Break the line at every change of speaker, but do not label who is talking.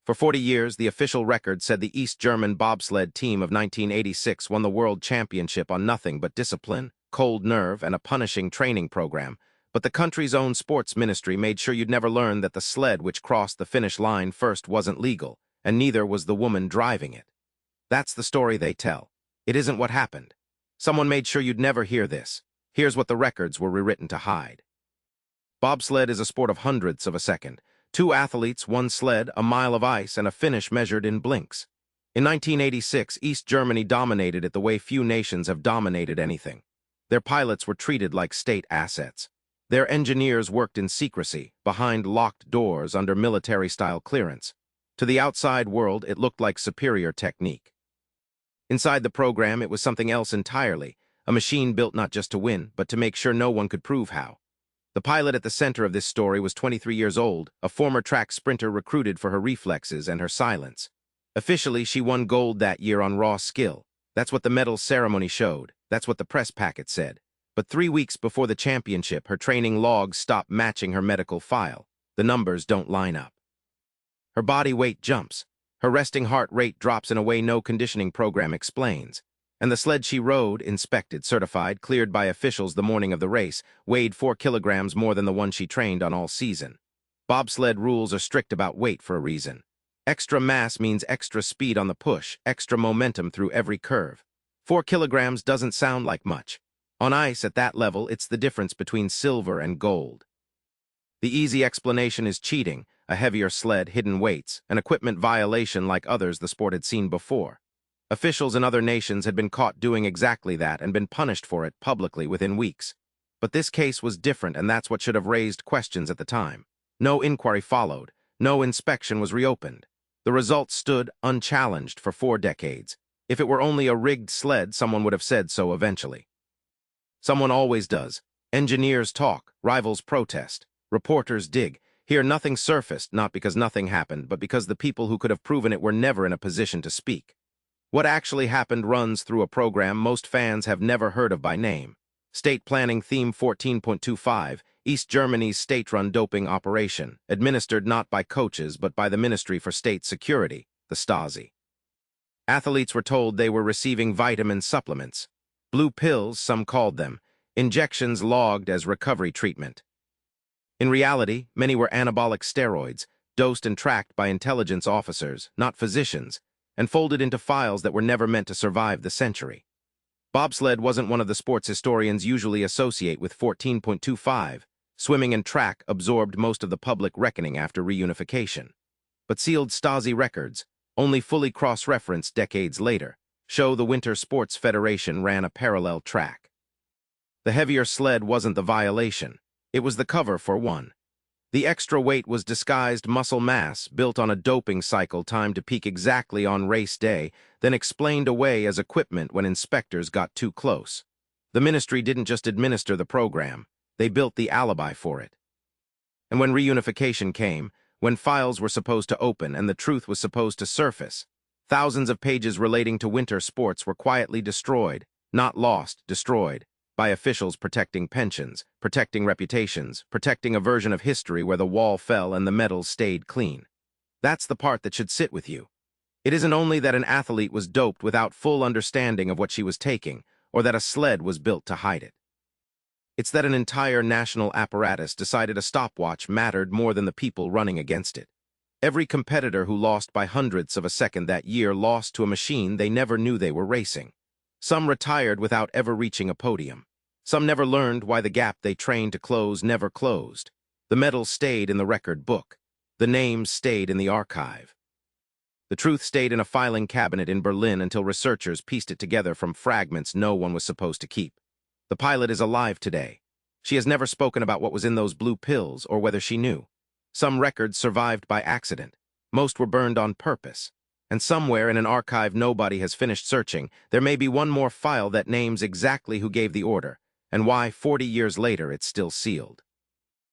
For 40 years, the official record said the East German bobsled team of 1986 won the world championship on nothing but discipline, cold nerve, and a punishing training program. But the country's own sports ministry made sure you'd never learn that the sled which crossed the finish line first wasn't legal, and neither was the woman driving it. That's the story they tell. It isn't what happened. Someone made sure you'd never hear this. Here's what the records were rewritten to hide. Bobsled is a sport of hundredths of a second. 2 athletes, 1 sled, a mile of ice, and a finish measured in blinks. In 1986, East Germany dominated it the way few nations have dominated anything. Their pilots were treated like state assets. Their engineers worked in secrecy, behind locked doors under military-style clearance. To the outside world, it looked like superior technique. Inside the program, it was something else entirely, a machine built not just to win, but to make sure no one could prove how. The pilot at the center of this story was 23 years old, a former track sprinter recruited for her reflexes and her silence. Officially, she won gold that year on raw skill. That's what the medal ceremony showed. That's what the press packet said. But 3 weeks before the championship, her training logs stopped matching her medical file. The numbers don't line up. Her body weight jumps. Her resting heart rate drops in a way no conditioning program explains. And the sled she rode, inspected, certified, cleared by officials the morning of the race, weighed 4 kilograms more than the one she trained on all season. Bobsled rules are strict about weight for a reason. Extra mass means extra speed on the push, extra momentum through every curve. 4 kilograms doesn't sound like much. On ice, at that level, it's the difference between silver and gold. The easy explanation is cheating, a heavier sled, hidden weights, an equipment violation like others the sport had seen before. Officials in other nations had been caught doing exactly that and been punished for it publicly within weeks. But this case was different, and that's what should have raised questions at the time. No inquiry followed. No inspection was reopened. The results stood unchallenged for 4 decades. If it were only a rigged sled, someone would have said so eventually. Someone always does. Engineers talk, rivals protest, reporters dig. Here nothing surfaced, not because nothing happened, but because the people who could have proven it were never in a position to speak. What actually happened runs through a program most fans have never heard of by name. State Planning Theme 14.25, East Germany's state-run doping operation, administered not by coaches but by the Ministry for State Security, the Stasi. Athletes were told they were receiving vitamin supplements. Blue pills, some called them, injections logged as recovery treatment. In reality, many were anabolic steroids, dosed and tracked by intelligence officers, not physicians, and folded into files that were never meant to survive the century. Bobsled wasn't one of the sports historians usually associate with 14.25. Swimming and track absorbed most of the public reckoning after reunification. But sealed Stasi records, only fully cross-referenced decades later, show the Winter Sports Federation ran a parallel track. The heavier sled wasn't the violation. It was the cover for one. The extra weight was disguised muscle mass built on a doping cycle timed to peak exactly on race day, then explained away as equipment when inspectors got too close. The ministry didn't just administer the program, they built the alibi for it. And when reunification came, when files were supposed to open and the truth was supposed to surface, thousands of pages relating to winter sports were quietly destroyed, not lost, destroyed, by officials protecting pensions, protecting reputations, protecting a version of history where the wall fell and the medals stayed clean. That's the part that should sit with you. It isn't only that an athlete was doped without full understanding of what she was taking, or that a sled was built to hide it. It's that an entire national apparatus decided a stopwatch mattered more than the people running against it. Every competitor who lost by hundredths of a second that year lost to a machine they never knew they were racing. Some retired without ever reaching a podium. Some never learned why the gap they trained to close never closed. The medals stayed in the record book. The names stayed in the archive. The truth stayed in a filing cabinet in Berlin until researchers pieced it together from fragments no one was supposed to keep. The pilot is alive today. She has never spoken about what was in those blue pills or whether she knew. Some records survived by accident. Most were burned on purpose. And somewhere in an archive nobody has finished searching, there may be one more file that names exactly who gave the order, and why 40 years later it's still sealed.